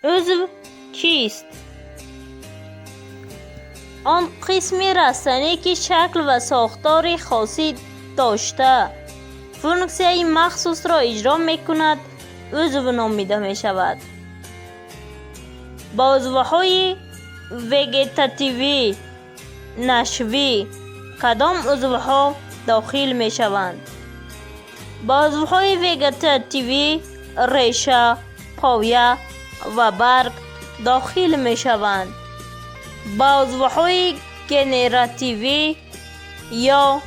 عضو چیست؟ آن قسمی رستنی که شکل و ساختار خاصی داشته فونکسیای مخصوص را اجرا می کند عضو نامیده می شود. با عضوهای وگتاتیوی نشوی کدام عضوها داخل می شوند؟ با عضوهای وگتاتیوی ریشه، پایه و برگ داخل می شوند. با عضوهای گنراتیوی یا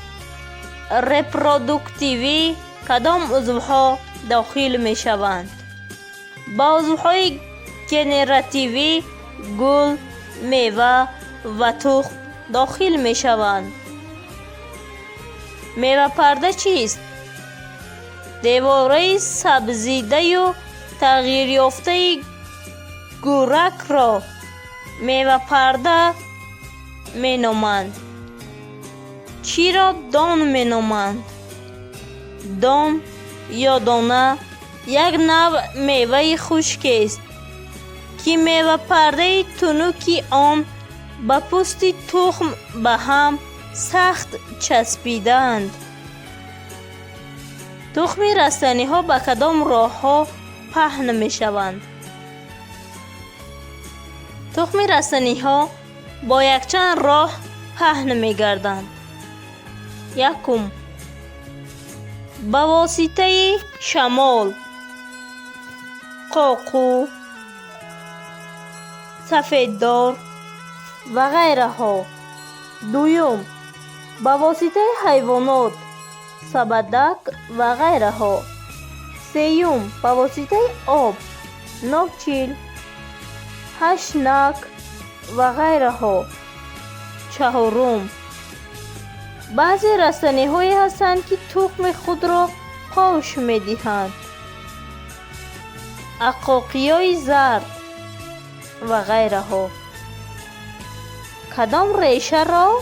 رپرودوکتیوی کدام عضوها داخل می شوند؟ با عضوهای گنراتیوی گل، میوه و تخم داخل می شوند. میوه پرده چیست؟ دیواره سبزیده و تغییر یافته گورک را میوه پرده می نامند. چی را دان می نامند؟ دان یا دانه یک نوع میوه خشک است که میوه پرده تنوکی آن به پوست تخم به هم سخت چسبیدند. تخم رستنی ها به کدام راه ها پهن می شوند؟ تخم رستنی ها با یک چند راه پهن می گردند. یکم، به واسطه شمال، قاقو، سفیددار و غیره ها. دویم، به واسطه حیوانات، سبدک و غیره ها. سیوم، به واسطه آب، ناکچیل، هشنک و غیره ها. چهارم، بعضی رستنی هایی هستند که تخم خود را پاش می دهند. عقاقی های زرد و غیره ها. کدام ریشه را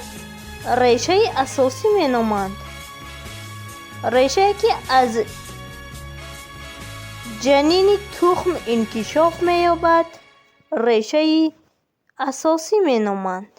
ریشه اساسی می نامند؟ ریشه که از جنین تخم انکشاف می یابد ریشه اساسی می نامند.